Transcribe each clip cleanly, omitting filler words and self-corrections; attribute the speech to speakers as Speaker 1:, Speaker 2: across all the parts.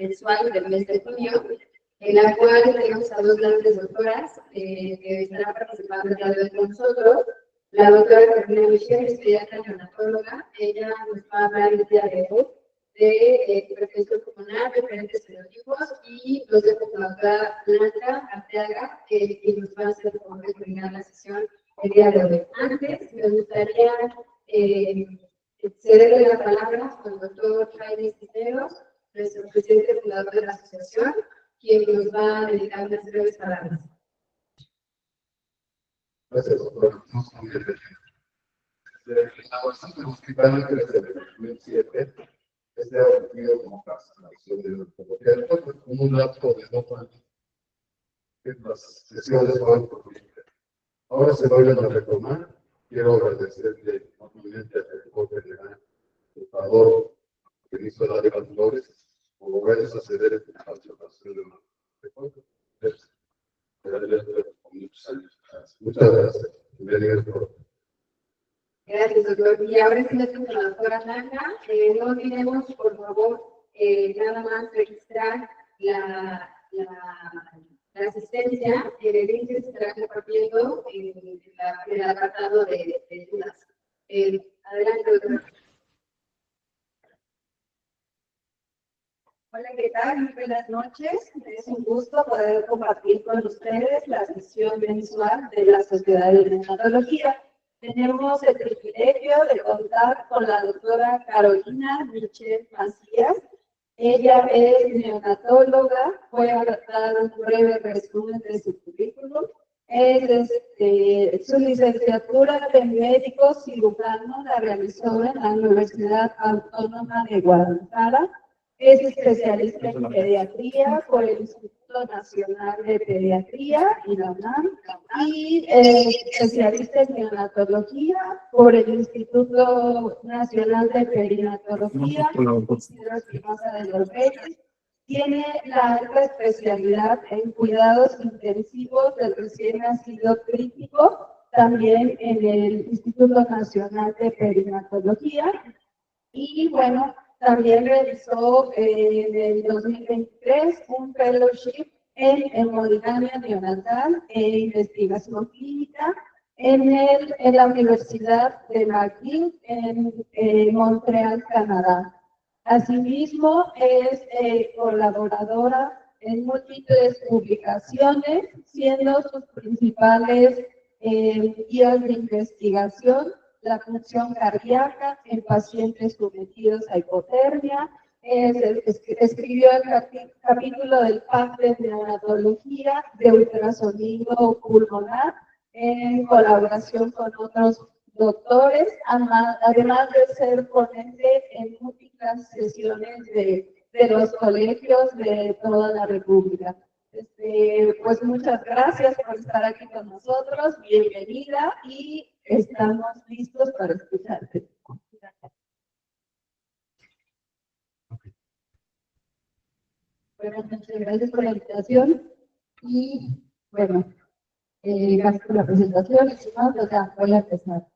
Speaker 1: mensual del mes de junio, en la cual tenemos a dos grandes doctoras que estarán participando el día de hoy con nosotros. La doctora Carolina Michel es pediatra neonatóloga. Ella nos va a hablar el día de hoy de hipertensión pulmonar, diferentes fenotipos, y los dejo con la doctora Blanca Arteaga, que nos va a hacer el favor de terminar la sesión el día de hoy. Antes, me gustaría cederle la palabra al doctor Jaime Cisneros, nuestro presidente fundador de la asociación, quien nos va a dedicar unas breves palabras.
Speaker 2: Gracias, doctor. Desde el hospital desde el 2007, este ha cumplido como capacitación de neurología, como un lapso de 2 años. Las sesiones van por libre. Ahora se vuelven a retomar. Quiero agradecerle nuevamente al director general, por favor, que hizo la de las flores, por lograr acceder a la participación de los recursos. Muchos años. Muchas gracias. Bienvenidos por.
Speaker 1: Gracias, doctor. Y ahora sí, con la doctora Blanca, no olvidemos, por favor, nada más registrar la asistencia, que el link se estará compartiendo en el apartado de dudas. Adelante, doctor.
Speaker 3: Hola, ¿qué tal? Muy buenas noches. Es un gusto poder compartir con ustedes la sesión mensual de la Sociedad de Neonatología. Tenemos el privilegio de contar con la doctora Carolina Michel Macías. Ella es neonatóloga. Voy a dar un breve resumen de su currículum. Su licenciatura de médico cirujano la realizó en la Universidad Autónoma de Guadalajara. Es especialista en pediatría por el Instituto Nacional de Pediatría y la UNAM, y especialista en neonatología por el Instituto Nacional de Perinatología, Isidro Espinosa de los Reyes. Tiene la alta especialidad en cuidados intensivos del recién nacido crítico, también en el Instituto Nacional de Perinatología. Y bueno, también realizó en el 2023 un fellowship en hemodinamia neonatal e investigación clínica en la Universidad de McGill en Montreal, Canadá. Asimismo, es colaboradora en múltiples publicaciones, siendo sus principales guías de investigación la función cardíaca en pacientes sometidos a hipotermia. Escribió el capítulo del PAC de neonatología de ultrasonido pulmonar en colaboración con otros doctores, además de ser ponente en múltiples sesiones de los colegios de toda la República. Pues muchas gracias por estar aquí con nosotros, bienvenida y estamos listos para escucharte. Buenas noches, gracias por la invitación y bueno, gracias por la presentación. Voy a empezar.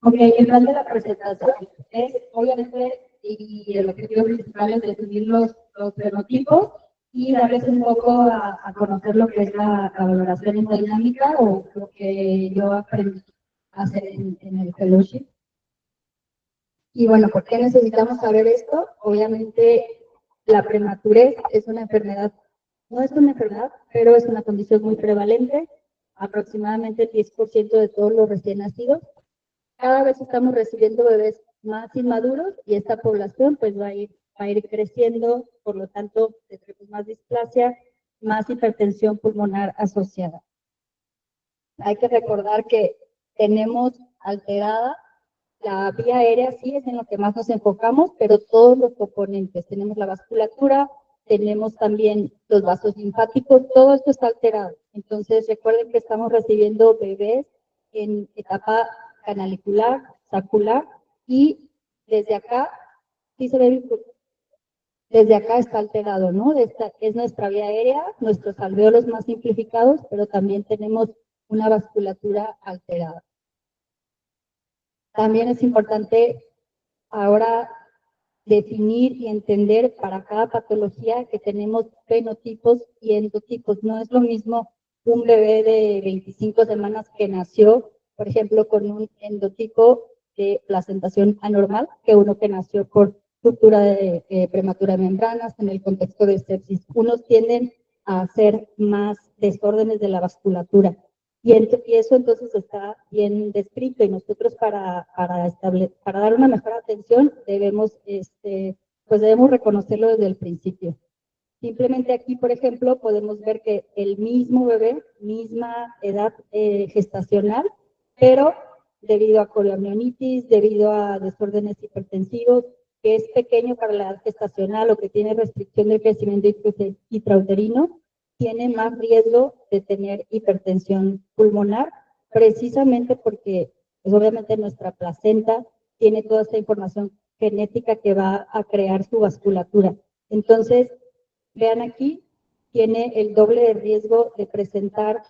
Speaker 3: Ok, el plan de la presentación es obviamente, y el objetivo principal es definir los fenotipos y darles un poco a conocer lo que es la valoración hemodinámica o lo que yo aprendí a hacer en el fellowship. Y bueno, ¿por qué necesitamos saber esto? Obviamente la prematurez es una enfermedad, no es una enfermedad, pero es una condición muy prevalente, aproximadamente el 10% de todos los recién nacidos. Cada vez estamos recibiendo bebés más inmaduros y esta población pues va a ir creciendo, por lo tanto, tendremos más displasia, más hipertensión pulmonar asociada. Hay que recordar que tenemos alterada la vía aérea, sí es en lo que más nos enfocamos, pero todos los componentes, tenemos la vasculatura, tenemos también los vasos linfáticos, todo esto está alterado. Entonces recuerden que estamos recibiendo bebés en etapa canalicular, sacular, y desde acá, sí se ve, desde acá está alterado, ¿no? Esta es nuestra vía aérea, nuestros alvéolos más simplificados, pero también tenemos una vasculatura alterada. También es importante ahora
Speaker 4: definir y entender para cada patología que tenemos fenotipos y endotipos. No es lo mismo un bebé de 25 semanas que nació, por ejemplo, con un endotipo de placentación anormal, que uno que nació por ruptura prematura de membranas en el contexto de sepsis. Unos tienden a hacer más desórdenes de la vasculatura. Y eso entonces está bien descrito y nosotros para dar una mejor atención debemos reconocerlo desde el principio. Simplemente aquí, por ejemplo, podemos ver que el mismo bebé, misma edad gestacional, pero debido a colonionitis, debido a desórdenes hipertensivos, que es pequeño para la edad gestacional o que tiene restricción del crecimiento intrauterino, tiene más riesgo de tener hipertensión pulmonar, precisamente porque, pues obviamente nuestra placenta tiene toda esta información genética que va a crear su vasculatura. Entonces, vean aquí, tiene el doble de riesgo de presentar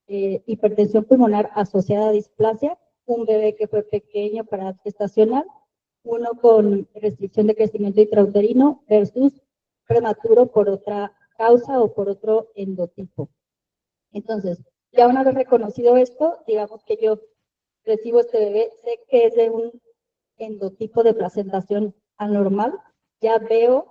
Speaker 4: hipertensión pulmonar asociada a displasia, un bebé que fue pequeño para edad gestacional, uno con restricción de crecimiento intrauterino versus prematuro por otra causa o por otro endotipo. Entonces, ya una vez reconocido esto, digamos que yo recibo este bebé, sé que es de un endotipo de placentación anormal, ya veo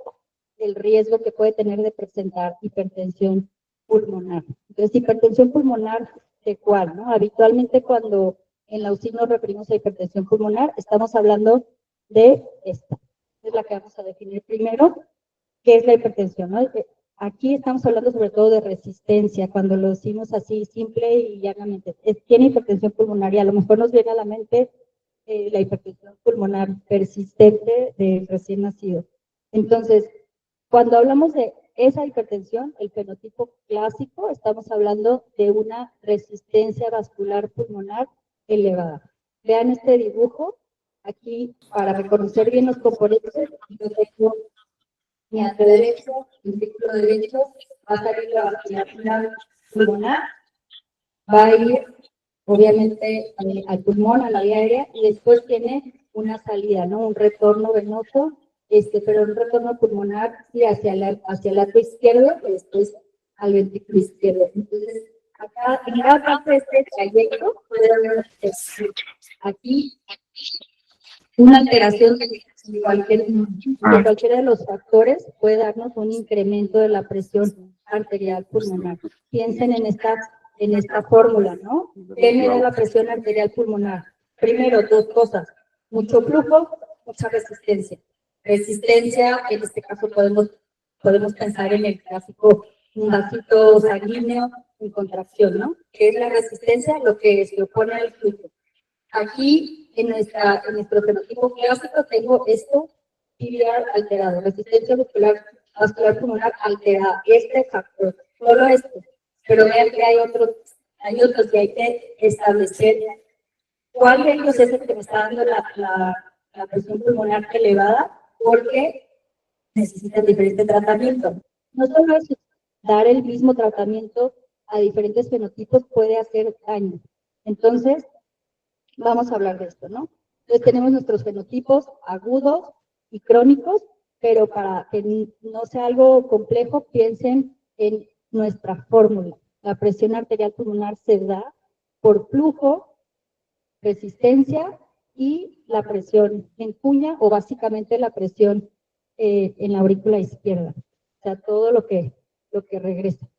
Speaker 4: el riesgo que puede tener de presentar hipertensión pulmonar. Entonces, hipertensión pulmonar, ¿de cuál? ¿No? Habitualmente cuando en la UCI nos referimos a hipertensión pulmonar, estamos hablando de esta. Es la que vamos a definir primero, ¿qué es la hipertensión? ¿No? Aquí estamos hablando sobre todo de resistencia, cuando lo decimos así simple y llanamente. Tiene hipertensión pulmonar y a lo mejor nos viene a la mente la hipertensión pulmonar persistente del recién nacido. Entonces, cuando hablamos de esa hipertensión, el fenotipo clásico, estamos hablando de una resistencia vascular pulmonar elevada. Vean este dibujo, aquí para reconocer bien los componentes, yo tengo mi ante derecho, mi círculo derecho, va a salir la vasculatura pulmonar, va a ir obviamente al pulmón, a la vía aérea, y después tiene una salida, ¿no? Un retorno venoso, pero un retorno pulmonar sí, hacia el lado izquierdo, y después al ventrículo izquierdo. Entonces, acá, en cada parte de este trayecto, puede haber aquí una alteración de cualquiera de los factores puede darnos un incremento de la presión arterial pulmonar. Piensen en esta fórmula, ¿no? ¿Qué me da la presión arterial pulmonar? Primero, dos cosas, mucho flujo, mucha resistencia. Resistencia, en este caso podemos pensar en el clásico un vasito sanguíneo en contracción, ¿no? ¿Qué es la resistencia? Lo que se opone al flujo. Aquí, en nuestro fenotipo clásico, tengo esto, PVR alterado, resistencia vascular pulmonar alterada, este factor, solo esto. Pero vean que hay otros que hay que establecer. ¿Cuál de ellos es el que me está dando la presión pulmonar elevada? Porque necesitan diferente tratamiento. No solo es dar el mismo tratamiento a diferentes fenotipos puede hacer daño. Entonces, vamos a hablar de esto, ¿no? Entonces tenemos nuestros fenotipos agudos y crónicos, pero para que no sea algo complejo, piensen en nuestra fórmula. La presión arterial pulmonar se da por flujo, resistencia y la presión en cuña o básicamente la presión en la aurícula izquierda. O sea, todo lo que regresa.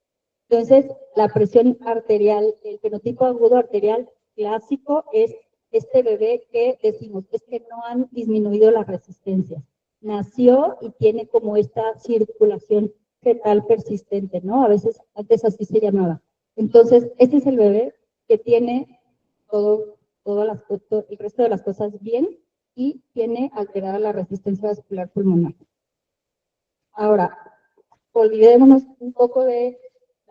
Speaker 4: Entonces, la presión arterial, el fenotipo agudo arterial clásico es este bebé que decimos, es que no han disminuido las resistencias. Nació y tiene como esta circulación fetal persistente, ¿no? A veces, antes así se llamaba. Entonces, este es el bebé que tiene el resto de las cosas bien y tiene alterada la resistencia vascular pulmonar. Ahora, olvidémonos un poco de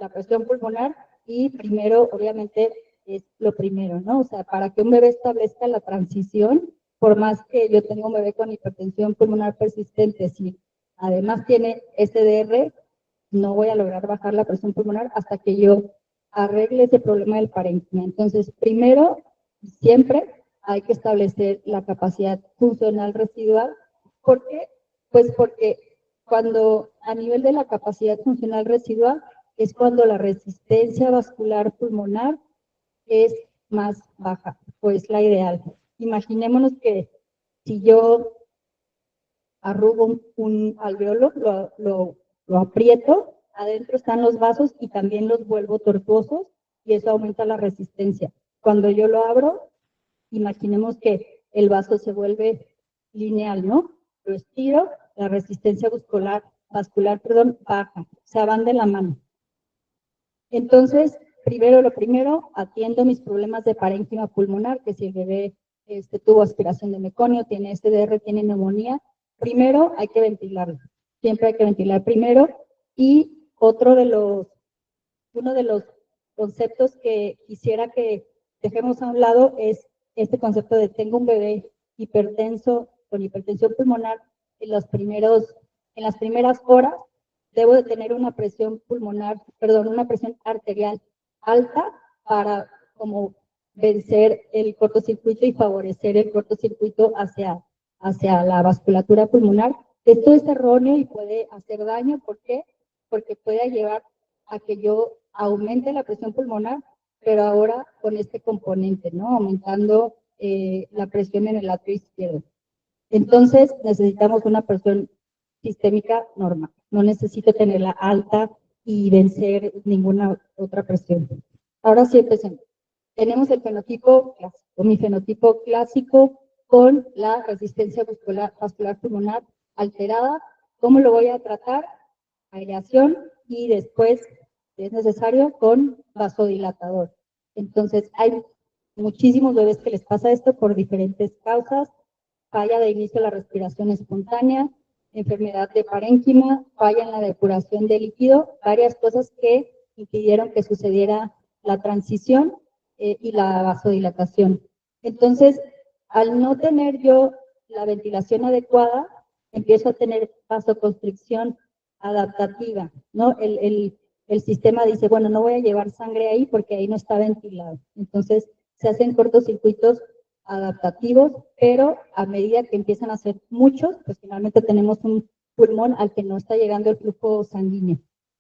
Speaker 4: la presión pulmonar y primero, obviamente, es lo primero, ¿no? O sea, para que un bebé establezca la transición, por más que yo tenga un bebé con hipertensión pulmonar persistente, si además tiene SDR, no voy a lograr bajar la presión pulmonar hasta que yo arregle ese problema del parénquima. Entonces, primero, siempre hay que establecer la capacidad funcional residual, porque Pues porque cuando a nivel de la capacidad funcional residual es cuando la resistencia vascular pulmonar es más baja, pues la ideal. Imaginémonos que si yo arrugo un alveolo, lo aprieto, adentro están los vasos y también los vuelvo tortuosos y eso aumenta la resistencia. Cuando yo lo abro, imaginemos que el vaso se vuelve lineal, ¿no? Lo estiro, la resistencia vascular, baja, o sea, van de la mano. Entonces, lo primero, atiendo mis problemas de parénquima pulmonar, que si el bebé tuvo aspiración de meconio, tiene SDR, tiene neumonía, primero hay que ventilarlo. Siempre hay que ventilar primero. Y uno de los conceptos que quisiera que dejemos a un lado es este concepto de tengo un bebé hipertenso con hipertensión pulmonar en las primeras horas debo de tener una presión una presión arterial alta para como vencer el cortocircuito y favorecer el cortocircuito hacia la vasculatura pulmonar. Esto es erróneo y puede hacer daño. ¿Por qué? Porque puede llevar a que yo aumente la presión pulmonar, pero ahora con este componente, ¿no? Aumentando la presión en el atrio izquierdo. Entonces, necesitamos una presión sistémica normal. No necesito tenerla alta y vencer ninguna otra presión. Ahora sí empecemos. Tenemos el fenotipo clásico, mi fenotipo clásico con la resistencia vascular pulmonar alterada. ¿Cómo lo voy a tratar? Aireación y después, si es necesario, con vasodilatador. Entonces, hay muchísimos bebés que les pasa esto por diferentes causas. Falla de inicio de la respiración espontánea, enfermedad de parénquima, falla en la depuración de líquido, varias cosas que impidieron que sucediera la transición y la vasodilatación. Entonces, al no tener yo la ventilación adecuada, empiezo a tener vasoconstricción adaptativa, ¿no? El sistema dice, bueno, no voy a llevar sangre ahí porque ahí no está ventilado. Entonces, se hacen cortocircuitos adaptativos, pero a medida que empiezan a ser muchos, pues finalmente tenemos un pulmón al que no está llegando el flujo sanguíneo.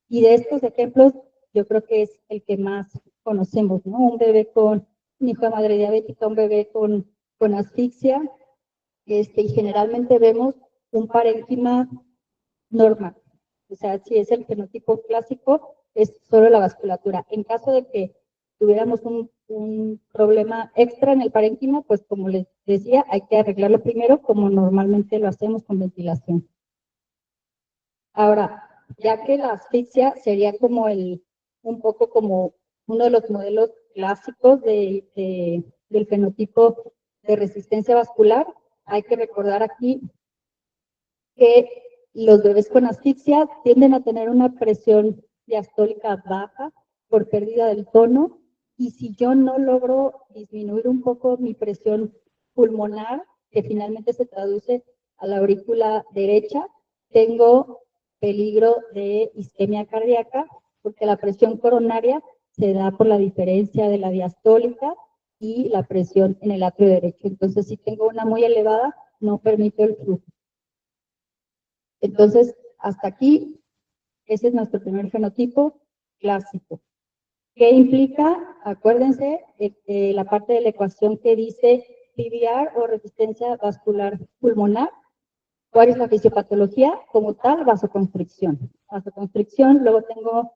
Speaker 4: Y de estos ejemplos, yo creo que es el que más conocemos, ¿no? Un bebé con un hijo de madre diabética, un bebé con asfixia, y generalmente vemos un parénquima normal. O sea, si es el fenotipo clásico, es solo la vasculatura. En caso de que tuviéramos un problema extra en el parénquima, pues como les decía, hay que arreglarlo primero, como normalmente lo hacemos con ventilación. Ahora, ya que la asfixia sería como un poco como uno de los modelos clásicos del fenotipo de resistencia vascular, hay que recordar aquí que los bebés con asfixia tienden a tener una presión diastólica baja por pérdida del tono, y si yo no logro disminuir un poco mi presión pulmonar, que finalmente se traduce a la aurícula derecha, tengo peligro de isquemia cardíaca, porque la presión coronaria se da por la diferencia de la diastólica y la presión en el atrio derecho. Entonces, si tengo una muy elevada, no permito el flujo. Entonces, hasta aquí, ese es nuestro primer fenotipo clásico. ¿Qué implica? Acuérdense la parte de la ecuación que dice PVR o resistencia vascular pulmonar. ¿Cuál es la fisiopatología? Como tal, vasoconstricción. Vasoconstricción, luego tengo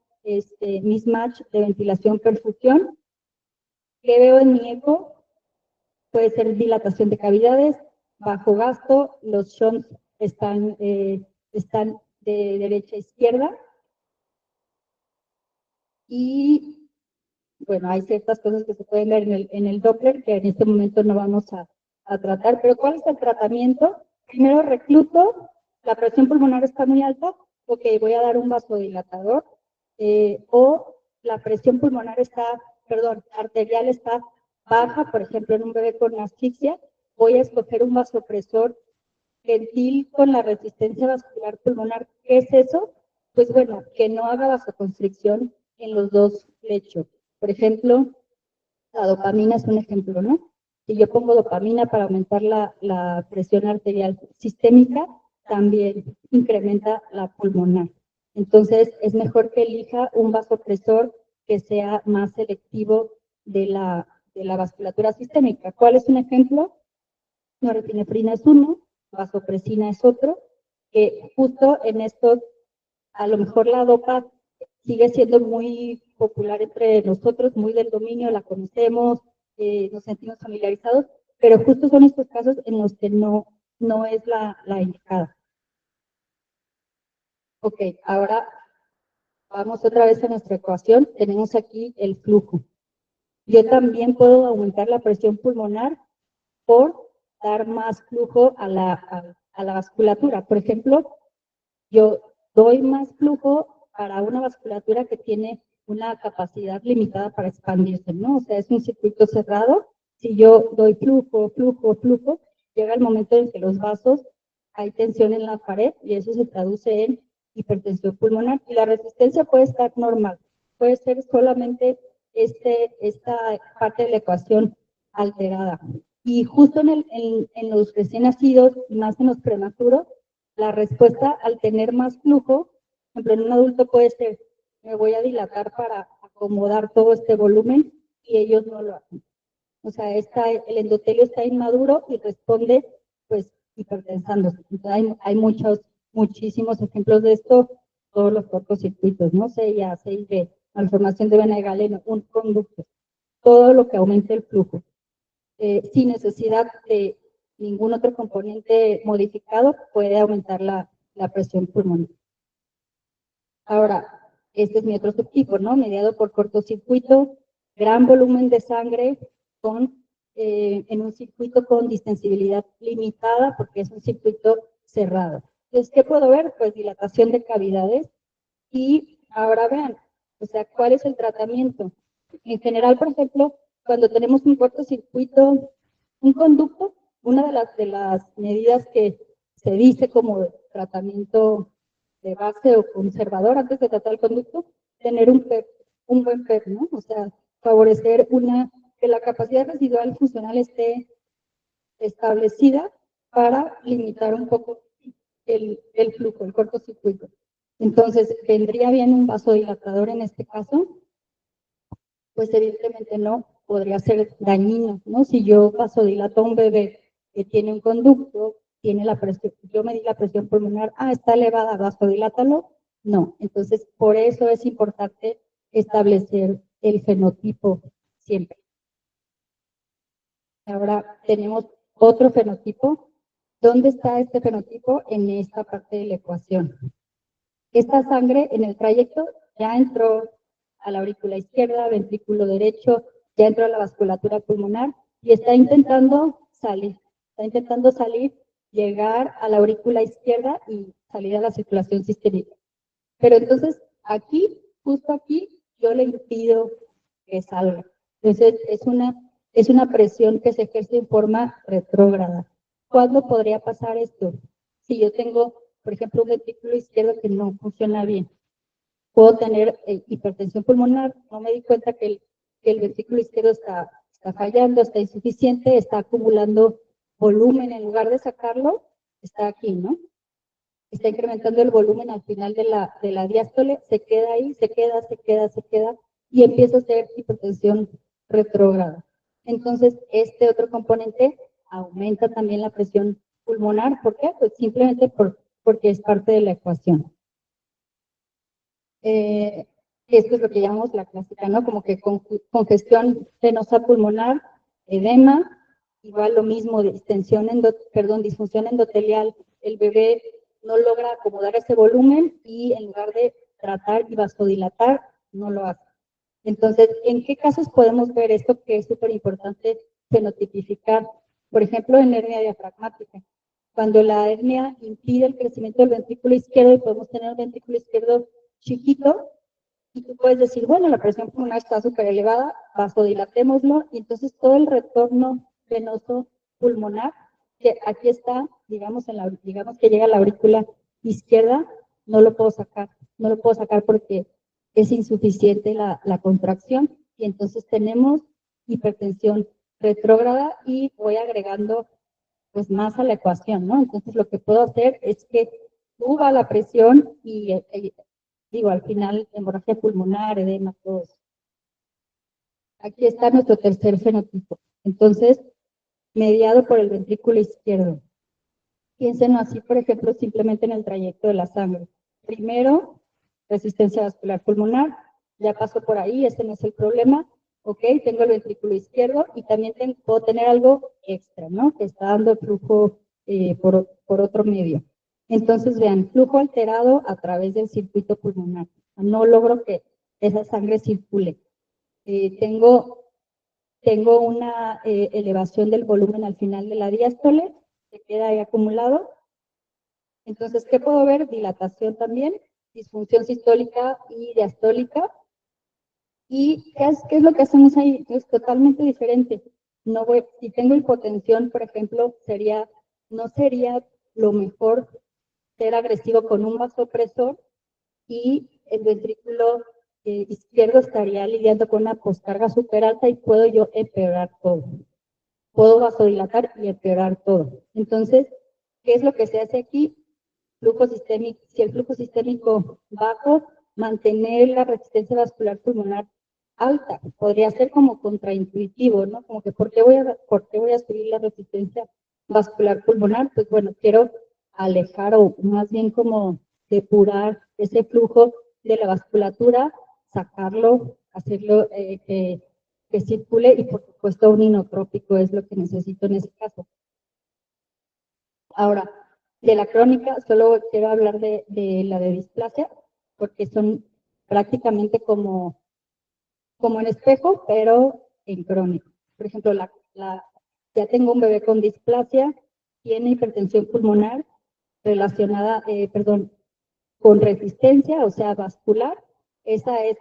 Speaker 4: mismatch de ventilación-perfusión. ¿Qué veo en mi eco? Puede ser dilatación de cavidades, bajo gasto, los shunts están de derecha a izquierda. Y bueno, hay ciertas cosas que se pueden ver en el Doppler que en este momento no vamos a tratar. Pero ¿cuál es el tratamiento? Primero recluto, la presión pulmonar está muy alta, ok, voy a dar un vasodilatador, o la presión pulmonar arterial está baja, por ejemplo, en un bebé con asfixia, voy a escoger un vasopresor gentil con la resistencia vascular pulmonar. ¿Qué es eso? Pues bueno, que no haga vasoconstricción en los dos lechos. Por ejemplo, la dopamina es un ejemplo, ¿no? Si yo pongo dopamina para aumentar la presión arterial sistémica, también incrementa la pulmonar. Entonces, es mejor que elija un vasopresor que sea más selectivo de la vasculatura sistémica. ¿Cuál es un ejemplo? Norepinefrina es uno, vasopresina es otro, que justo en estos, a lo mejor la dopa sigue siendo muy popular entre nosotros, muy del dominio, la conocemos, nos sentimos familiarizados, pero justo son estos casos en los que no es la indicada. Ok, ahora vamos otra vez a nuestra ecuación. Tenemos aquí el flujo. Yo también puedo aumentar la presión pulmonar por dar más flujo a la vasculatura. Por ejemplo, yo doy más flujo para una vasculatura que tiene una capacidad limitada para expandirse, ¿no? O sea, es un circuito cerrado. Si yo doy flujo, flujo, flujo, llega el momento en que los vasos, hay tensión en la pared y eso se traduce en hipertensión pulmonar. Y la resistencia puede estar normal, puede ser solamente esta parte de la ecuación alterada. Y justo en los recién nacidos y más en los prematuros, la respuesta al tener más flujo, por ejemplo, en un adulto puede ser, me voy a dilatar para acomodar todo este volumen y ellos no lo hacen. O sea, el endotelio está inmaduro y responde, pues, hipertensándose. Entonces, hay muchísimos ejemplos de esto, todos los cortocircuitos, ¿no? CIA, 6B, malformación de vena de galeno, un conducto, todo lo que aumente el flujo. Sin necesidad de ningún otro componente modificado, puede aumentar la presión pulmonar. Ahora, este es mi otro subtipo, ¿no? Mediado por cortocircuito, gran volumen de sangre en un circuito con distensibilidad limitada, porque es un circuito cerrado. Entonces, ¿qué puedo ver? Pues dilatación de cavidades. Y ahora vean, o sea, ¿cuál es el tratamiento? En general, por ejemplo, cuando tenemos un cortocircuito, un conducto, una de las medidas que se dice como tratamiento de base o conservador antes de tratar el conducto, tener un buen PEP, ¿no? O sea, favorecer que la capacidad residual funcional esté establecida para limitar un poco el flujo, el cortocircuito. Entonces, ¿vendría bien un vasodilatador en este caso? Pues evidentemente no, podría ser dañino, ¿no? Si yo vasodilato a un bebé que tiene un conducto, tiene la presión, yo medí la presión pulmonar, está elevada, vasodilátalo, no. Entonces, por eso es importante establecer el fenotipo siempre. Ahora tenemos otro fenotipo. ¿Dónde está este fenotipo? En esta parte de la ecuación. Esta sangre en el trayecto ya entró a la aurícula izquierda, ventrículo derecho, ya entró a la vasculatura pulmonar y está intentando salir, llegar a la aurícula izquierda y salir a la circulación sistémica. Pero entonces aquí, justo aquí, yo le impido que salga. Entonces es una presión que se ejerce en forma retrógrada. ¿Cuándo podría pasar esto? Si yo tengo, por ejemplo, un ventrículo izquierdo que no funciona bien, puedo tener hipertensión pulmonar, no me di cuenta que el ventrículo izquierdo está fallando, está insuficiente, está acumulando volumen, en lugar de sacarlo, está aquí, ¿no? Está incrementando el volumen al final de la diástole, se queda ahí, se queda, y empieza a ser hipertensión retrógrada. Entonces, este otro componente aumenta también la presión pulmonar. ¿Por qué? Pues simplemente porque es parte de la ecuación. Esto es lo que llamamos la clásica, ¿no? Como que congestión venosa pulmonar, edema, igual lo mismo, disfunción endotelial, el bebé no logra acomodar ese volumen y en lugar de tratar y vasodilatar, no lo hace. Entonces, ¿en qué casos podemos ver esto que es súper importante fenotipificar? Por ejemplo, en hernia diafragmática. Cuando la hernia impide el crecimiento del ventrículo izquierdo y podemos tener un ventrículo izquierdo chiquito, y tú puedes decir, bueno, la presión pulmonar está súper elevada, vasodilatémoslo, y entonces todo el retorno venoso pulmonar, que aquí está, digamos que llega a la aurícula izquierda, no lo puedo sacar porque es insuficiente la contracción, y entonces tenemos hipertensión retrógrada y voy agregando pues más a la ecuación, ¿no? Entonces lo que puedo hacer es que suba la presión y digo, al final, hemorragia pulmonar, edema, todo eso. Aquí está nuestro tercer fenotipo. Entonces, mediado por el ventrículo izquierdo. Piensen así, por ejemplo, simplemente en el trayecto de la sangre. Primero, resistencia vascular pulmonar, ya pasó por ahí, ese no es el problema. Ok, tengo el ventrículo izquierdo y también puedo tener algo extra, ¿no? Que está dando flujo por otro medio. Entonces, vean, flujo alterado a través del circuito pulmonar. No logro que esa sangre circule. Tengo una elevación del volumen al final de la diástole, se queda ahí acumulado. Entonces, ¿qué puedo ver? Dilatación también, disfunción sistólica y diastólica. ¿Y qué es lo que hacemos ahí? Es totalmente diferente. No voy, si tengo hipotensión, por ejemplo, no sería lo mejor ser agresivo con un vasopresor y el ventrículo izquierdo estaría lidiando con una poscarga súper alta y puedo yo empeorar todo. Puedo vasodilatar y empeorar todo. Entonces, ¿qué es lo que se hace aquí? Flujo sistémico, si el flujo sistémico bajo, mantener la resistencia vascular pulmonar alta. Podría ser como contraintuitivo, ¿no? Como que ¿por qué voy a subir la resistencia vascular pulmonar? Pues bueno, quiero alejar o más bien como depurar ese flujo de la vasculatura, sacarlo, hacerlo que circule y por supuesto un inotrópico es lo que necesito en ese caso. Ahora, de la crónica, solo quiero hablar de la de displasia, porque son prácticamente como en espejo, pero en crónico. Por ejemplo, ya tengo un bebé con displasia, tiene hipertensión pulmonar relacionada, con resistencia, o sea, vascular. Esa es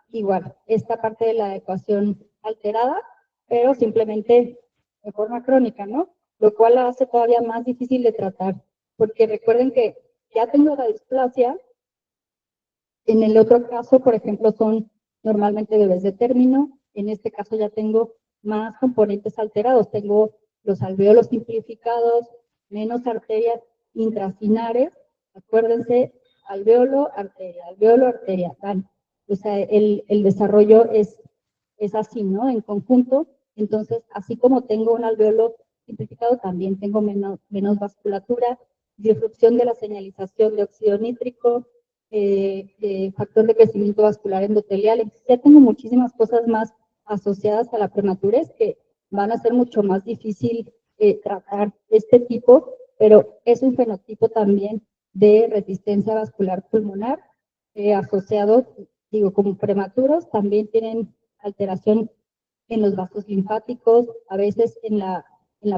Speaker 4: igual, esta parte de la ecuación alterada, pero simplemente en forma crónica, ¿no? Lo cual la hace todavía más difícil de tratar, porque recuerden que ya tengo la displasia. En el otro caso, por ejemplo, son normalmente bebés de término. En este caso ya tengo más componentes alterados. Tengo los alvéolos simplificados, menos arterias intracinares. Acuérdense, alvéolo, arteria. O sea, el desarrollo es así, ¿no? En conjunto. Entonces, así como tengo un alvéolo simplificado, también tengo menos vasculatura, disrupción de la señalización de óxido nítrico, factor de crecimiento vascular endotelial. Entonces, ya tengo muchísimas cosas más asociadas a la prematurez que van a ser mucho más difícil tratar este tipo, pero es un fenotipo también de resistencia vascular pulmonar asociado, digo, como prematuros, también tienen alteración en los vasos linfáticos, a veces en la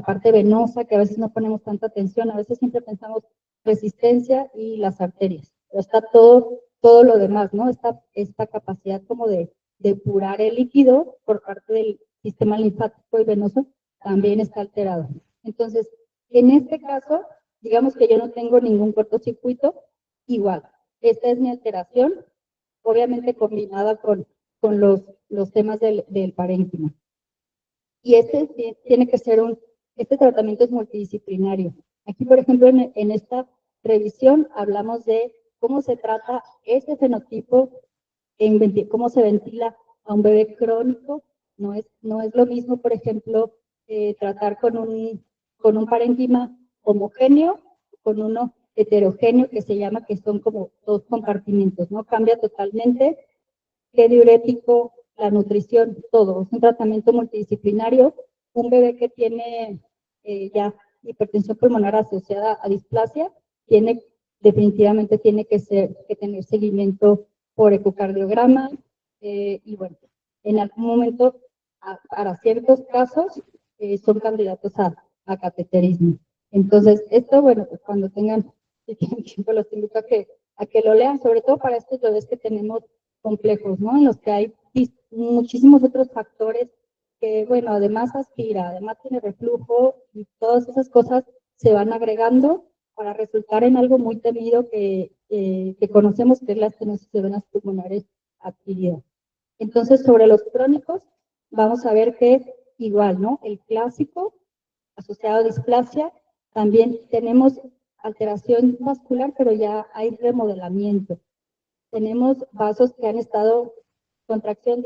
Speaker 4: parte venosa, que a veces no ponemos tanta atención, a veces siempre pensamos resistencia y las arterias. Pero está todo lo demás, ¿no? Esta capacidad como de depurar el líquido por parte del sistema linfático y venoso también está alterado. Entonces, en este caso, digamos que yo no tengo ningún cortocircuito, igual. Esta es mi alteración, obviamente combinada con los temas del parénquima. Y tiene que ser este tratamiento es multidisciplinario. Aquí, por ejemplo, en esta revisión hablamos de cómo se trata ese fenotipo, cómo se ventila a un bebé crónico. No es lo mismo, por ejemplo, tratar con un parénquima homogéneo, con uno heterogéneo que se llama, que son como dos compartimentos, ¿no? Cambia totalmente qué diurético, la nutrición, todo. Es un tratamiento multidisciplinario. Un bebé que tiene ya hipertensión pulmonar asociada a displasia, definitivamente tiene que tener seguimiento por ecocardiograma, y bueno, en algún momento, para ciertos casos, son candidatos a cateterismo. Entonces, esto, bueno, pues cuando tengan tiempo, los invito a que lo lean, sobre todo para estos bebés que tenemos complejos, ¿no? En los que hay muchísimos otros factores que, bueno, además aspira, además tiene reflujo y todas esas cosas se van agregando para resultar en algo muy temido que conocemos, que es la estenosis de venas pulmonares adquirida. Entonces, sobre los crónicos, vamos a ver que igual, ¿no? El clásico asociado a displasia. También tenemos alteración vascular, pero ya hay remodelamiento. Tenemos vasos que han estado contracción,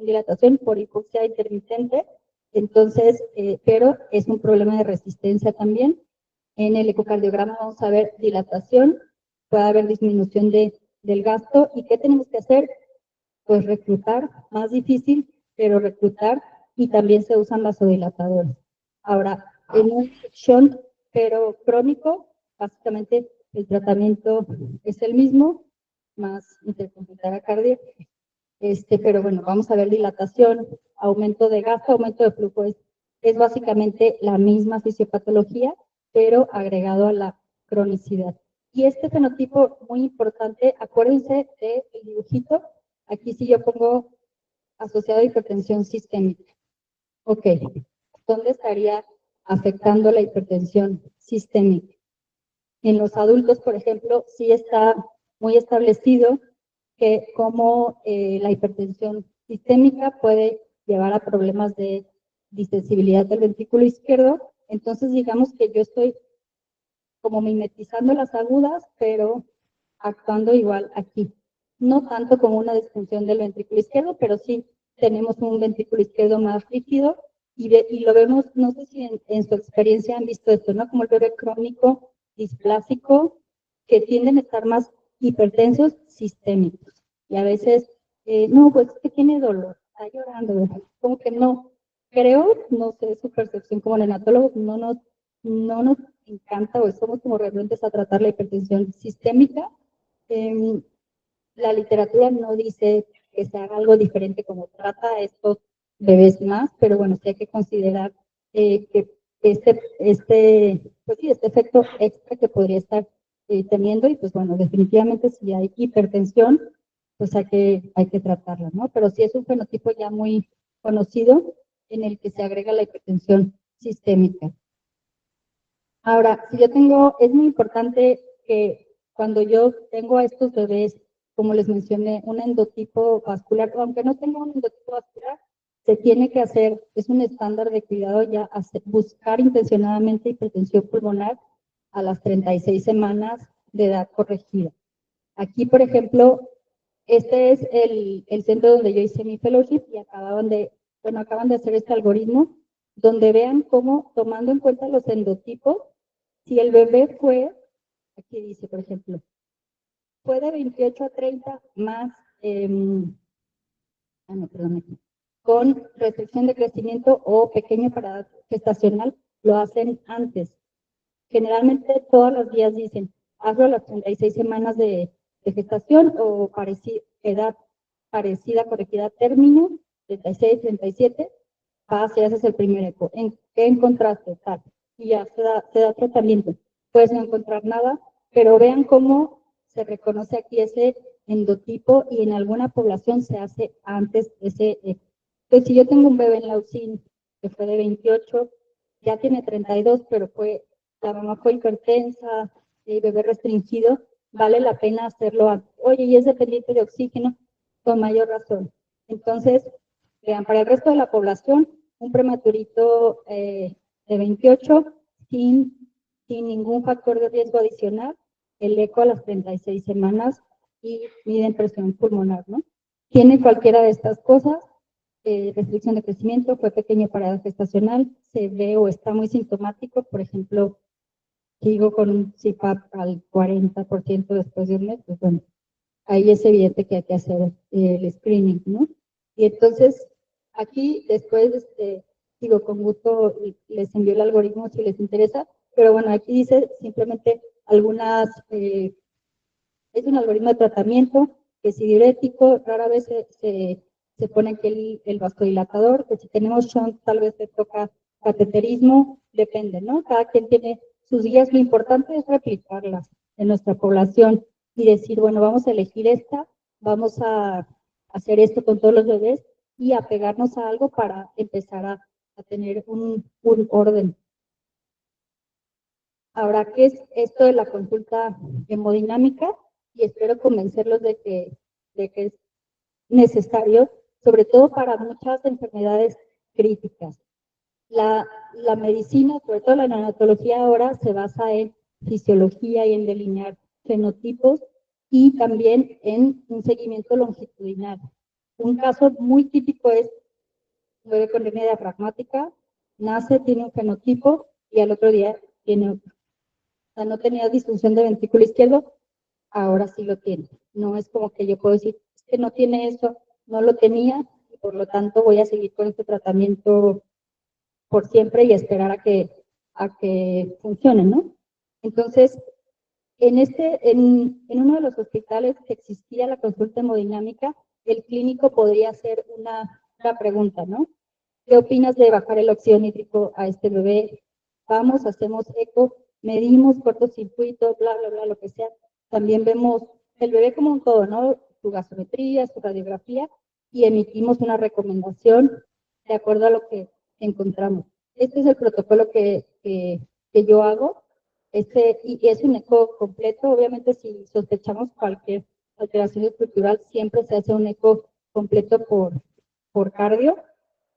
Speaker 4: dilatación por hipoxia intermitente. Entonces, pero es un problema de resistencia también. En el ecocardiograma vamos a ver dilatación, puede haber disminución del gasto. ¿Y qué tenemos que hacer? Pues reclutar, más difícil, pero reclutar, y también se usan vasodilatadores. Ahora, en un shunt, pero crónico, básicamente el tratamiento es el mismo, más intercomputadora cardíaca. Pero bueno, vamos a ver dilatación, aumento de gasto, aumento de flujo. Es básicamente la misma fisiopatología, pero agregado a la cronicidad. Y este fenotipo muy importante, acuérdense del dibujito, aquí sí yo pongo asociado a hipertensión sistémica. Ok, ¿dónde estaría afectando la hipertensión sistémica? En los adultos, por ejemplo, sí está muy establecido que como la hipertensión sistémica puede llevar a problemas de distensibilidad del ventrículo izquierdo. Entonces, digamos que yo estoy como mimetizando las agudas, pero actuando igual aquí. No tanto como una disfunción del ventrículo izquierdo, pero sí tenemos un ventrículo izquierdo más rígido y lo vemos, no sé si en su experiencia han visto esto, ¿no? Como el bebé crónico, displásico, que tienden a estar más hipertensos sistémicos. Y a veces, no, pues es que tiene dolor, está llorando, ¿verdad? Como que no. Creo, no sé su percepción como neonatólogo, no nos encanta o somos como renuentes a tratar la hipertensión sistémica. La literatura no dice que se haga algo diferente como trata a estos bebés más, pero bueno, sí hay que considerar que pues sí, este efecto extra que podría estar teniendo, y pues bueno, definitivamente si hay hipertensión, pues hay que tratarla, ¿no? Pero sí es un fenotipo ya muy conocido en el que se agrega la hipertensión sistémica. Ahora, si yo tengo, es muy importante que cuando yo tengo a estos bebés, como les mencioné, un endotipo vascular, aunque no tenga un endotipo vascular, se tiene que hacer, es un estándar de cuidado ya, buscar intencionadamente hipertensión pulmonar a las 36 semanas de edad corregida. Aquí, por ejemplo, este es el centro donde yo hice mi fellowship y acaban de hacer este algoritmo donde vean cómo, tomando en cuenta los endotipos, si el bebé fue, aquí dice, por ejemplo, fue de 28 a 30 más, con restricción de crecimiento o pequeño parada gestacional, lo hacen antes. Generalmente todos los días dicen, hazlo a las 36 semanas de gestación o edad parecida, corregida, término, 36, 37, vas y haces el primer eco. ¿Qué encontraste? Tal. Y ya se da tratamiento. Puedes no encontrar nada, pero vean cómo se reconoce aquí ese endotipo y en alguna población se hace antes ese eco. Entonces, si yo tengo un bebé en la UCI que fue de 28, ya tiene 32, pero la mamá fue hipertensa, bebé restringido, vale la pena hacerlo antes. Oye, y es dependiente de oxígeno, con mayor razón. Entonces, vean, para el resto de la población, un prematurito de 28 sin ningún factor de riesgo adicional, el eco a las 36 semanas y miden presión pulmonar, ¿no? Tiene cualquiera de estas cosas, restricción de crecimiento, fue pequeño parada gestacional, se ve o está muy sintomático, por ejemplo, sigo con un CPAP al 40% después de un mes, pues bueno, ahí es evidente que hay que hacer el screening, ¿no? Y entonces, aquí después, digo, con gusto les envío el algoritmo si les interesa, pero bueno, aquí dice simplemente algunas, es un algoritmo de tratamiento que es diurético, rara vez se pone aquí el vasodilatador, que si tenemos shunt tal vez se toca cateterismo, depende, ¿no? Cada quien tiene sus guías, lo importante es replicarlas en nuestra población y decir, bueno, vamos a elegir esta, vamos a hacer esto con todos los bebés y apegarnos a algo para empezar a tener un orden. Ahora, ¿qué es esto de la consulta hemodinámica? Y espero convencerlos de que es necesario, sobre todo para muchas enfermedades críticas. La medicina, sobre todo la neonatología ahora, se basa en fisiología y en delinear fenotipos y también en un seguimiento longitudinal. Un caso muy típico es un bebé con hernia diafragmática, nace, tiene un fenotipo y al otro día tiene otro. O sea, no tenía disfunción de ventrículo izquierdo, ahora sí lo tiene. No es como que yo puedo decir, es que no tiene eso, no lo tenía, y por lo tanto voy a seguir con este tratamiento por siempre y esperar a que funcione, ¿no? Entonces, en uno de los hospitales que existía la consulta hemodinámica, el clínico podría hacer una pregunta, ¿no? ¿Qué opinas de bajar el óxido nítrico a este bebé? Vamos, hacemos eco, medimos cortocircuito, bla, bla, bla, lo que sea. También vemos el bebé como un todo, ¿no? Su gasometría, su radiografía, y emitimos una recomendación de acuerdo a lo que encontramos. Este es el protocolo que yo hago. Y es un eco completo. Obviamente, si sospechamos cualquier alteración estructural, siempre se hace un eco completo por cardio.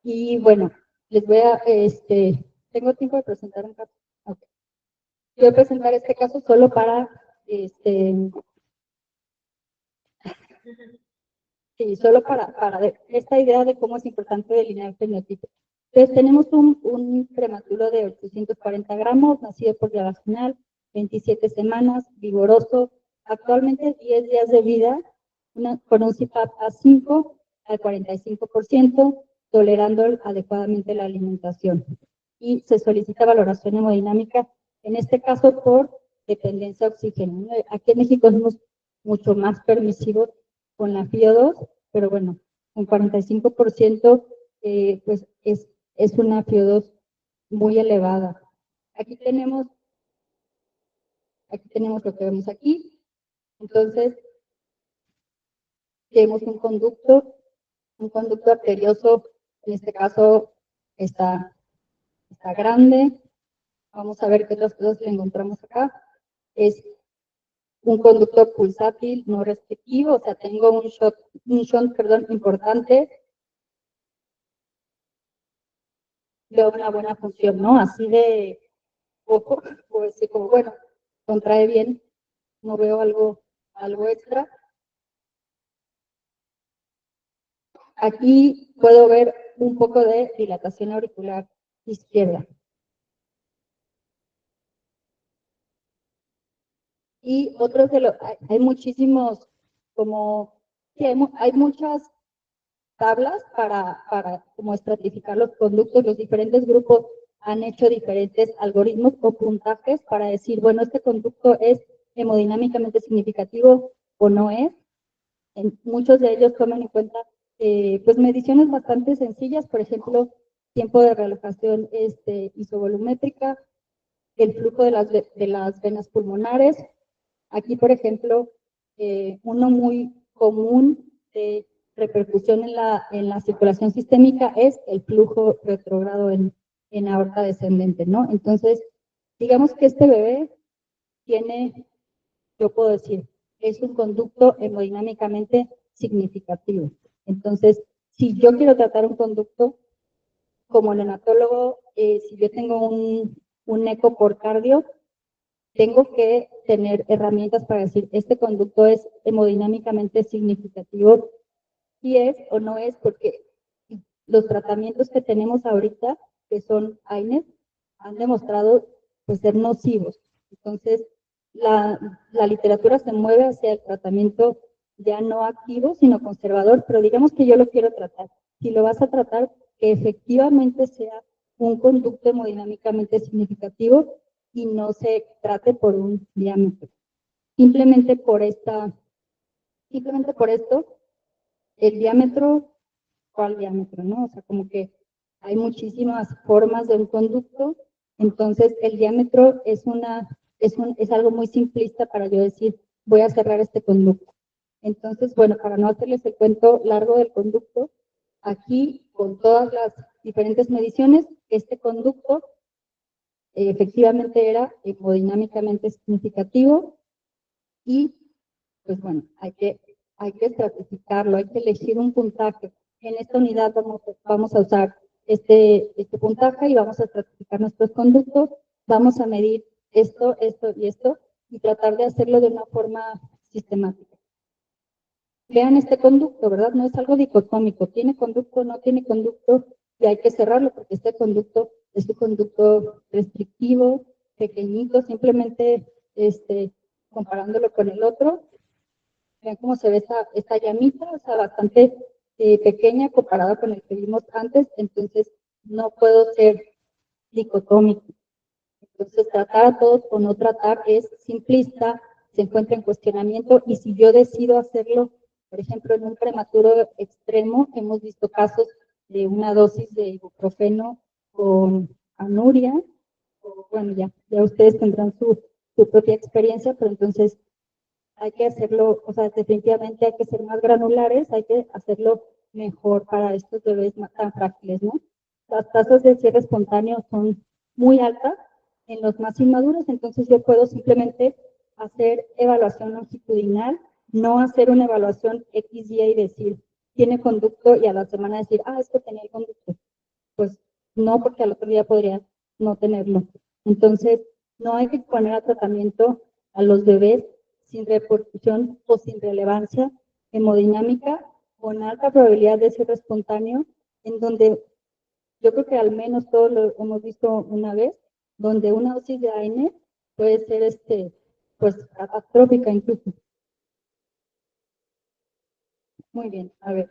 Speaker 4: Y bueno, les voy a, tengo tiempo de presentar un caso. Okay. Voy a presentar este caso solo para, sí, solo para esta idea de cómo es importante delinear fenotipo. Entonces, tenemos un prematuro de 840 gramos, nacido por vía vaginal, 27 semanas, vigoroso, actualmente 10 días de vida, con un CPAP A5 al 45%, tolerando adecuadamente la alimentación. Y se solicita valoración hemodinámica, en este caso por dependencia de oxígeno. Aquí en México somos mucho más permisivos con la FIO2, pero bueno, un 45% pues es una FIO2 muy elevada. Aquí tenemos lo que vemos aquí. Entonces, tenemos un conducto arterioso, en este caso está grande. Vamos a ver qué otras cosas le encontramos acá. Es un conducto pulsátil no restrictivo, o sea, tengo un shunt, importante. Veo una buena función, ¿no? Así de poco, pues sí, como bueno, contrae bien, no veo algo extra. Aquí puedo ver un poco de dilatación auricular izquierda. Y otros de los, hay muchísimos, como, sí, hay muchas tablas para como estratificar los conductos. Los diferentes grupos han hecho diferentes algoritmos o puntajes para decir, bueno, este conducto es hemodinámicamente significativo o no es. Muchos de ellos toman en cuenta pues mediciones bastante sencillas, por ejemplo, tiempo de relajación isovolumétrica, el flujo de las venas pulmonares. Aquí, por ejemplo, uno muy común de repercusión en la circulación sistémica es el flujo retrógrado en aorta descendente, ¿no? Entonces, digamos que este bebé tiene, yo puedo decir, es un conducto hemodinámicamente significativo. Entonces, si yo quiero tratar un conducto, como neonatólogo, si yo tengo un eco por cardio, tengo que tener herramientas para decir, este conducto es hemodinámicamente significativo, si es o no es, porque los tratamientos que tenemos ahorita, que son AINES, han demostrado pues, ser nocivos. Entonces, la literatura se mueve hacia el tratamiento ya no activo, sino conservador, pero digamos que yo lo quiero tratar. Si lo vas a tratar, que efectivamente sea un conducto hemodinámicamente significativo y no se trate por un diámetro. Simplemente por esto, el diámetro, ¿cuál diámetro? ¿No? O sea, como que hay muchísimas formas de un conducto, entonces el diámetro es algo muy simplista para yo decir, voy a cerrar este conducto. Entonces, bueno, para no hacerles el cuento largo del conducto, aquí con todas las diferentes mediciones, este conducto efectivamente era hemodinámicamente significativo y, pues bueno, hay que estratificarlo, hay que elegir un puntaje. En esta unidad vamos a usar este puntaje y vamos a estratificar nuestros conductos, vamos a medir esto, esto y esto, y tratar de hacerlo de una forma sistemática. Vean este conducto, ¿verdad? No es algo dicotómico, tiene conducto, no tiene conducto, y hay que cerrarlo porque este conducto es un conducto restrictivo, pequeñito, simplemente comparándolo con el otro. Vean cómo se ve esta llamita, o sea, bastante pequeña comparada con el que vimos antes, entonces no puedo ser dicotómico. Entonces, tratar a todos o no tratar es simplista, se encuentra en cuestionamiento, y si yo decido hacerlo, por ejemplo, en un prematuro extremo, hemos visto casos de una dosis de ibuprofeno con anuria, bueno, ya ustedes tendrán su propia experiencia, pero entonces hay que hacerlo, o sea, definitivamente hay que ser más granulares, hay que hacerlo mejor para estos bebés tan frágiles, ¿no? Las tasas de cierre espontáneo son muy altas en los más inmaduros, entonces yo puedo simplemente hacer evaluación longitudinal, no hacer una evaluación X día y decir, tiene conducto, y a la semana decir, esto tenía el conducto. Pues no, porque al otro día podría no tenerlo. Entonces, no hay que poner a tratamiento a los bebés sin repercusión o sin relevancia hemodinámica, con alta probabilidad de cierre espontáneo, en donde yo creo que al menos todos lo hemos visto una vez, donde una dosis de AN puede ser pues catastrófica incluso. Muy bien, a ver,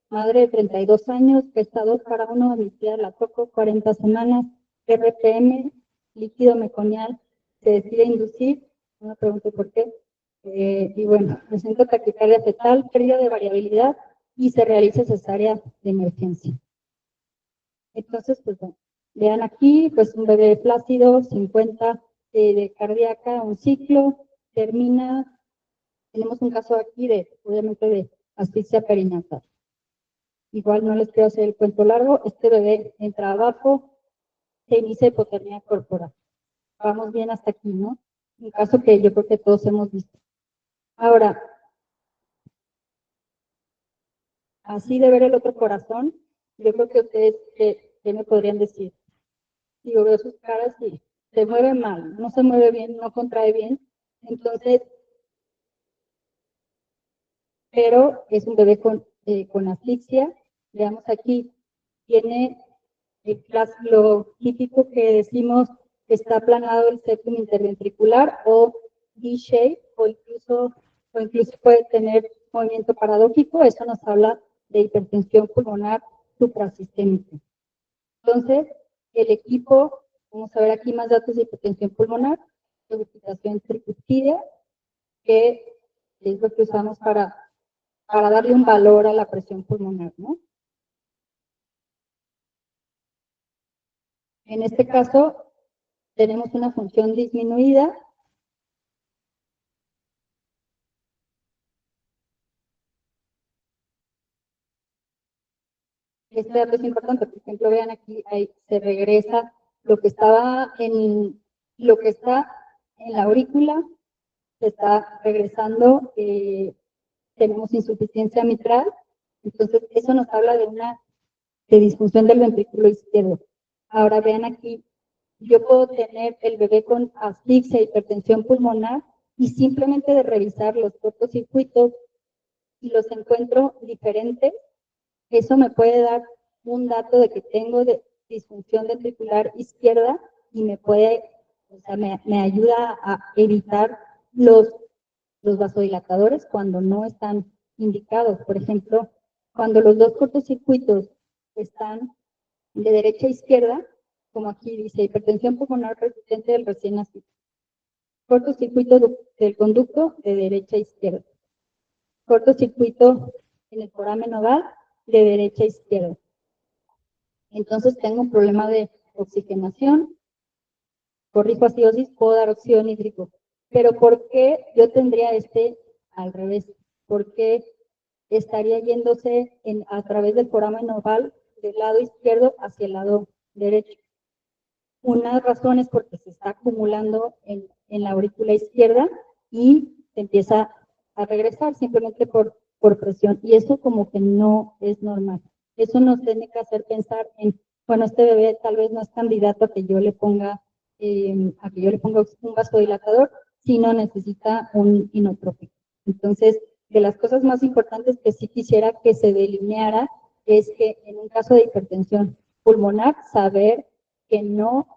Speaker 4: madre de 32 años, pesa 2 para 1, domiciliar la toco, 40 semanas, RPM, líquido meconial, se decide inducir, no me pregunto por qué, y bueno, presenta taquicardia fetal, pérdida de variabilidad, y se realiza cesárea de emergencia. Entonces, pues bueno, vean aquí, pues un bebé plácido, 50 de cardíaca, un ciclo, termina, tenemos un caso aquí obviamente de asfixia perinatal. Igual no les quiero hacer el cuento largo, este bebé entra abajo, se inicia hipotermia corporal. Vamos bien hasta aquí, ¿no? Un caso que yo creo que todos hemos visto. Ahora, así de ver el otro corazón, yo creo que ustedes, ¿qué me podrían decir? Si yo veo sus caras y se mueve mal, no se mueve bien, no contrae bien, entonces, pero es un bebé con asfixia. Veamos aquí, tiene lo típico que decimos, está aplanado el septum interventricular o D-shape, o incluso puede tener movimiento paradójico. Eso nos habla de hipertensión pulmonar suprasistémica. Entonces, el equipo, vamos a ver aquí más datos de hipertensión pulmonar, regurgitación tricúspide, que es lo que usamos para darle un valor a la presión pulmonar, ¿no? En este caso, tenemos una función disminuida. Este dato es importante, por ejemplo, vean aquí, ahí se regresa lo que está en la aurícula, se está regresando, tenemos insuficiencia mitral, entonces eso nos habla de disfunción del ventrículo izquierdo. Ahora vean aquí, yo puedo tener el bebé con asfixia, hipertensión pulmonar, y simplemente de revisar los cortocircuitos y los encuentro diferentes, eso me puede dar un dato de que tengo disfunción ventricular izquierda, y me ayuda a evitar los vasodilatadores cuando no están indicados. Por ejemplo, cuando los dos cortocircuitos están de derecha a izquierda, como aquí dice, hipertensión pulmonar resistente del recién nacido. Cortocircuito del conducto de derecha a izquierda. Cortocircuito en el foramen nodal de derecha a izquierda. Entonces tengo un problema de oxigenación, corrijo acidosis, puedo dar óxido nítrico. Pero ¿por qué yo tendría al revés? ¿Por qué estaría yéndose a través del foramen nodal del lado izquierdo hacia el lado derecho? Una razón es porque se está acumulando en la aurícula izquierda y se empieza a regresar simplemente por presión, y eso como que no es normal. Eso nos tiene que hacer pensar en, bueno, este bebé tal vez no es candidato a que yo le ponga, un vasodilatador, sino necesita un inotrópico. Entonces, de las cosas más importantes que sí quisiera que se delineara es que en un caso de hipertensión pulmonar, saber que no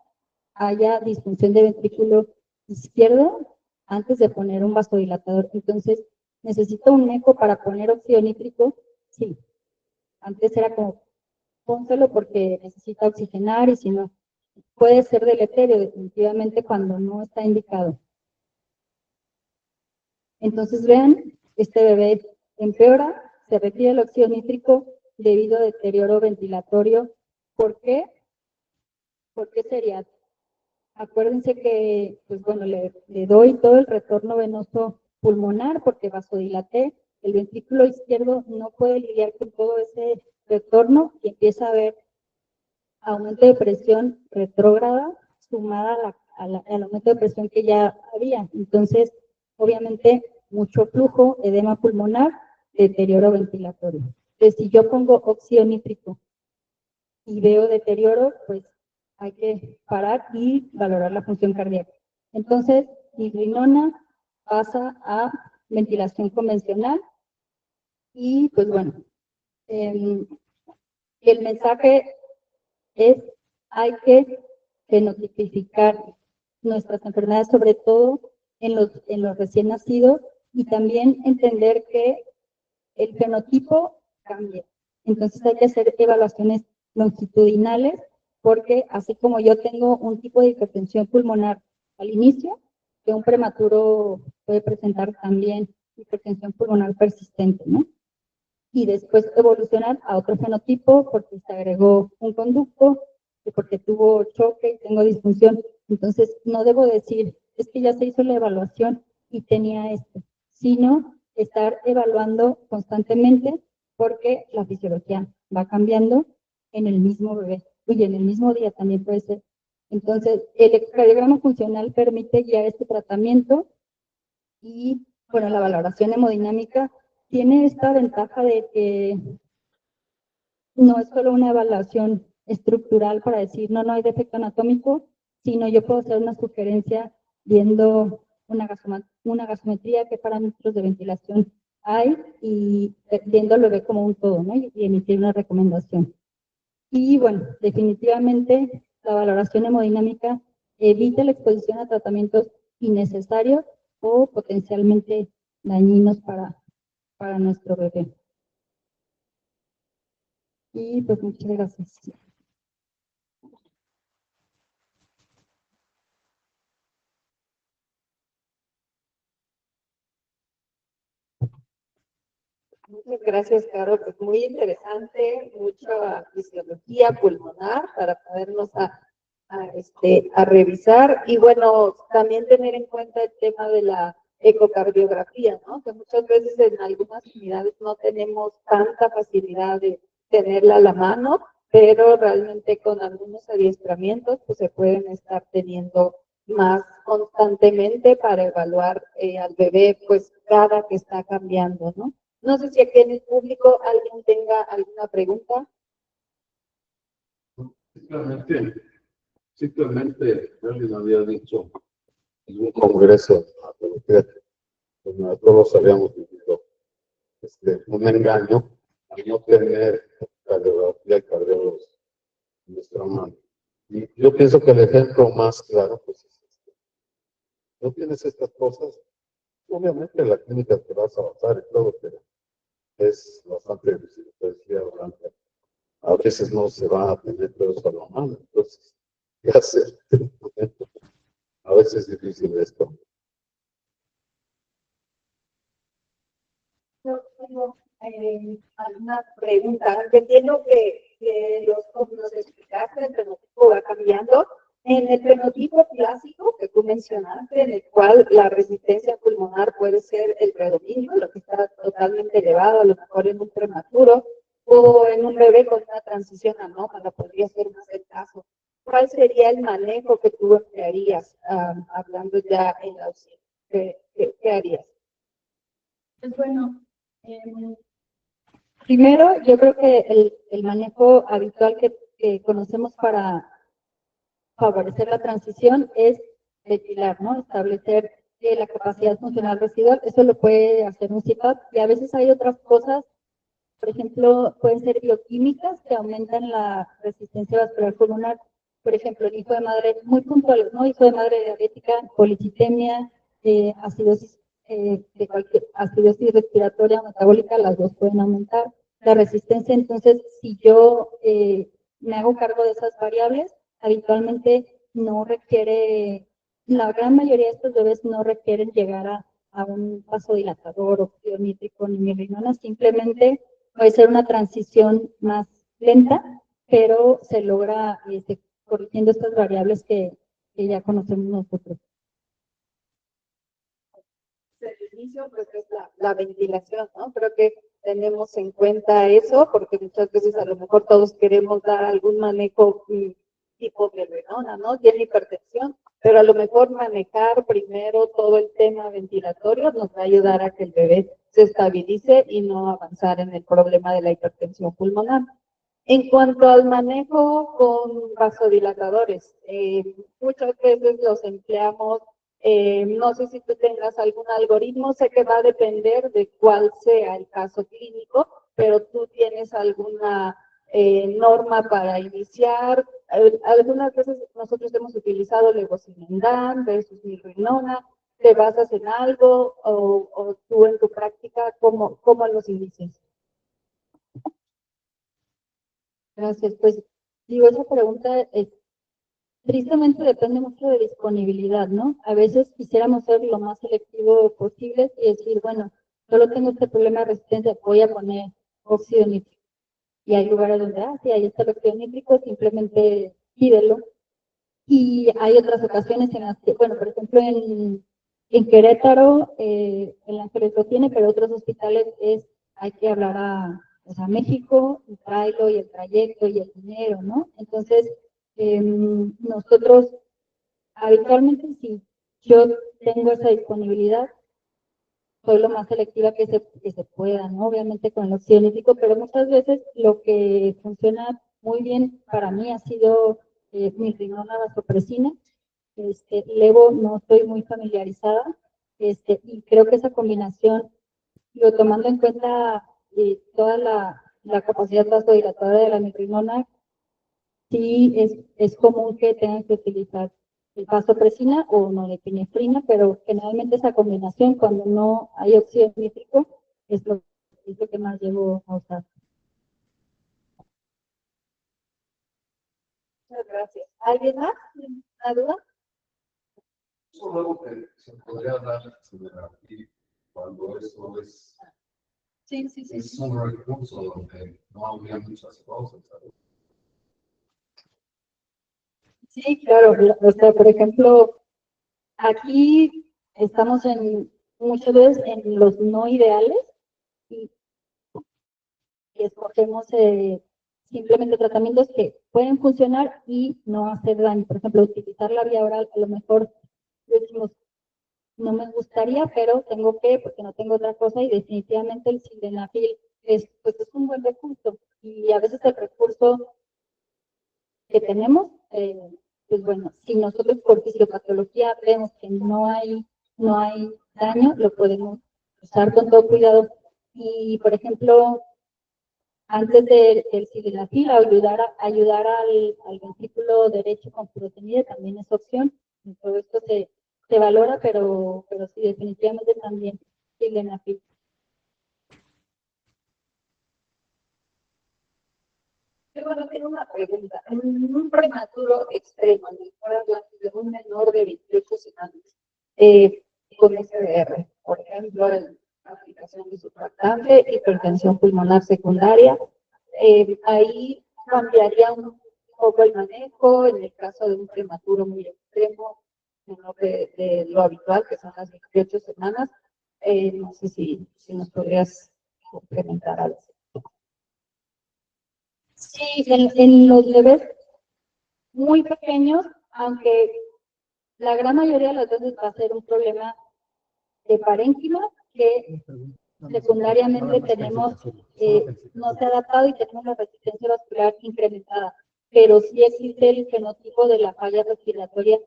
Speaker 4: haya disfunción de ventrículo izquierdo antes de poner un vasodilatador. Entonces, ¿necesito un eco para poner óxido nítrico? Sí. Antes era como, pónselo porque necesita oxigenar y si no, puede ser deleterio definitivamente cuando no está indicado. Entonces, vean, este bebé empeora, se retira el óxido nítrico debido a deterioro ventilatorio. ¿Por qué? ¿Por qué sería? Acuérdense que, pues bueno, le doy todo el retorno venoso pulmonar porque vasodilaté. El ventrículo izquierdo no puede lidiar con todo ese retorno y empieza a haber aumento de presión retrógrada sumada al aumento de presión que ya había. Entonces, obviamente, mucho flujo, edema pulmonar, deterioro ventilatorio. Entonces, si yo pongo óxido nítrico y veo deterioro, pues hay que parar y valorar la función cardíaca. Entonces, Nigrinona pasa a ventilación convencional y pues bueno, el mensaje es hay que fenotipificar nuestras enfermedades, sobre todo en los recién nacidos, y también entender que el fenotipo cambia. Entonces hay que hacer evaluaciones longitudinales, porque así como yo tengo un tipo de hipertensión pulmonar al inicio, que un prematuro puede presentar también hipertensión pulmonar persistente, ¿no? Y después evolucionar a otro fenotipo porque se agregó un conducto, y porque tuvo choque y tengo disfunción. Entonces, no debo decir, es que ya se hizo la evaluación y tenía esto, sino estar evaluando constantemente porque la fisiología va cambiando en el mismo bebé y en el mismo día también puede ser. Entonces, el electrocardiograma funcional permite guiar este tratamiento y, bueno, la valoración hemodinámica tiene esta ventaja de que no es solo una evaluación estructural para decir no hay defecto anatómico, sino yo puedo hacer una sugerencia viendo una gasometría, qué parámetros de ventilación hay y viendo al bebé como un todo, ¿no? Y emitir una recomendación. Y bueno, definitivamente la valoración hemodinámica evita la exposición a tratamientos innecesarios o potencialmente dañinos para nuestro bebé. Y pues muchas gracias.
Speaker 5: Muchas gracias, Caro. Pues muy interesante, mucha fisiología pulmonar para podernos a revisar. Y bueno, también tener en cuenta el tema de la ecocardiografía, ¿no? Que muchas veces en algunas unidades no tenemos tanta facilidad de tenerla a la mano, pero realmente con algunos adiestramientos pues se pueden estar teniendo más constantemente para evaluar al bebé pues cada que está cambiando, ¿no? No sé si aquí en el público alguien tenga alguna pregunta.
Speaker 2: Simplemente, alguien había dicho en un congreso, donde todos habíamos vivido un engaño al no tener cardiografía y cardiólogos en nuestra mano. Y yo pienso que el ejemplo más claro, pues es este. No tienes estas cosas, obviamente en la clínica te vas a avanzar y todo, pero es bastante difícil. A veces no se va a tener todo eso a la mano, entonces, ¿qué hacer? A veces es difícil esto.
Speaker 5: Yo tengo alguna pregunta. Entiendo que como nos explicaste, el fenotipo va cambiando. En el fenotipo clásico que tú mencionaste, en el cual la resistencia pulmonar puede ser el predominio, lo que está totalmente elevado, a lo mejor en un prematuro, o en un bebé con una transición anómala, podría ser más el caso. ¿Cuál sería el manejo que tú emplearías, hablando ya en la UCI? ¿Qué harías?
Speaker 3: Pues bueno,
Speaker 4: Primero, yo creo que el manejo habitual que conocemos para favorecer la transición es ventilar, ¿no? Establecer la capacidad funcional residual. Eso lo puede hacer un CPAP y a veces hay otras cosas, por ejemplo, pueden ser bioquímicas que aumentan la resistencia vascular pulmonar. Por ejemplo, el hijo de madre, muy puntuales, ¿no? Hijo de madre diabética, policitemia, acidosis, acidosis respiratoria metabólica, las dos pueden aumentar la resistencia. Entonces, si yo me hago cargo de esas variables, habitualmente no requiere, la gran mayoría de estos bebés no requieren llegar a un vasodilatador, óxido nítrico ni mirrinona, simplemente puede ser una transición más lenta, pero se logra corrigiendo estas variables que ya conocemos nosotros.
Speaker 5: El inicio, pues es la ventilación, ¿no? Creo que tenemos en cuenta eso, porque muchas veces a lo mejor todos queremos dar algún manejo tipo mirrinona, ¿no? Tiene hipertensión, pero a lo mejor manejar primero todo el tema ventilatorio nos va a ayudar a que el bebé se estabilice y no avanzar en el problema de la hipertensión pulmonar. En cuanto al manejo con vasodilatadores, muchas veces los empleamos, no sé si tú tengas algún algoritmo, sé que va a depender de cuál sea el caso clínico, pero tú tienes alguna norma para iniciar. Algunas veces nosotros hemos utilizado levosimendan versus mirrinona. ¿Te basas en algo o tú en tu práctica cómo los inicias?
Speaker 4: Gracias. Pues digo, esa pregunta tristemente depende mucho de disponibilidad, ¿no? A veces quisiéramos ser lo más selectivo posible y decir, bueno, solo tengo este problema de resistencia, voy a poner óxido nítrico. Y hay lugares donde, sí, ahí está el óxido nítrico, simplemente pídelo. Y hay otras ocasiones en las que, bueno, por ejemplo, en Querétaro, el Ángeles lo tiene, pero otros hospitales hay que hablar a México, y traerlo y el trayecto y el dinero, ¿no? Entonces, nosotros habitualmente, si yo tengo esa disponibilidad, soy lo más selectiva que se pueda, ¿no? Obviamente con el óxido nítrico, pero muchas veces lo que funciona muy bien para mí ha sido mirrinona, vasopresina. Levo no estoy muy familiarizada, y creo que esa combinación, tomando en cuenta toda la capacidad vasodilatadora de la mirrinona, sí es común que tengan que utilizar el vasopresina o norepinefrina, pero generalmente esa combinación, cuando no hay óxido nítrico, es lo que más llevo a usar.
Speaker 5: Muchas gracias. ¿Alguien más? ¿Una duda?
Speaker 2: Eso luego que se podría dar aquí cuando eso es,
Speaker 3: Sí.
Speaker 2: es un recurso donde no habría muchas cosas.
Speaker 4: Sí, claro. O sea, por ejemplo, aquí estamos muchas veces en los no ideales y escogemos simplemente tratamientos que pueden funcionar y no hacer daño. Por ejemplo, utilizar la vía oral, a lo mejor decimos, no me gustaría, pero tengo que, porque no tengo otra cosa, y definitivamente el sildenafil pues es un buen recurso. Y a veces el recurso que tenemos, pues bueno, si nosotros por fisiopatología vemos que no hay daño, lo podemos usar con todo cuidado. Y, por ejemplo, antes del sildenafil, ayudar al ventrículo derecho con furosemide también es opción. Y todo esto se valora, pero sí, definitivamente también sildenafil.
Speaker 5: Bueno, tengo una pregunta. En un prematuro extremo, en el cual de un menor de 28 semanas, con SDR, por ejemplo, aplicación de surfactante, hipertensión pulmonar secundaria, ahí cambiaría un poco el manejo en el caso de un prematuro muy extremo, menor de lo habitual, que son las 28 semanas. No sé si nos podrías complementar algo.
Speaker 4: Sí, en los bebés muy pequeños, aunque la gran mayoría de las veces va a ser un problema de parénquima que secundariamente tenemos, no se ha adaptado y tenemos la resistencia vascular incrementada, pero sí existe el fenotipo de la falla respiratoria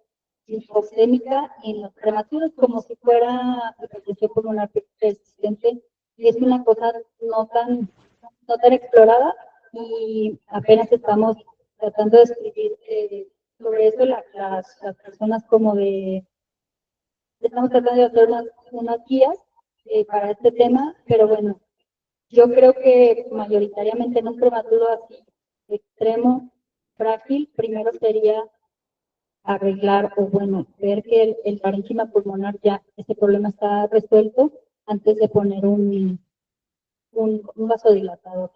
Speaker 4: hipoxémica en los prematuros, como si fuera hipertensión pulmonar persistente, y es una cosa no tan explorada, y apenas estamos tratando de escribir sobre eso las personas como estamos tratando de hacer unas guías para este tema, pero bueno, yo creo que mayoritariamente en un prematuro así extremo, frágil, primero sería arreglar o bueno, ver que el parénquima pulmonar ya, este problema está resuelto antes de poner un vasodilatador.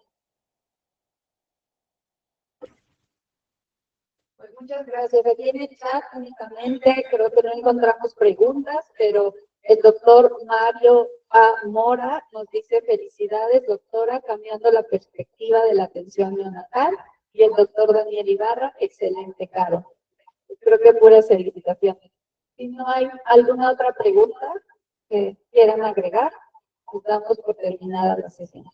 Speaker 5: Pues muchas gracias. Aquí en el chat únicamente creo que no encontramos preguntas, pero el doctor Mario A. Mora nos dice felicidades, doctora, cambiando la perspectiva de la atención neonatal. Y el doctor Daniel Ibarra, excelente, Caro. Creo que puras felicitaciones. Si no hay alguna otra pregunta que quieran agregar, damos por terminada la sesión.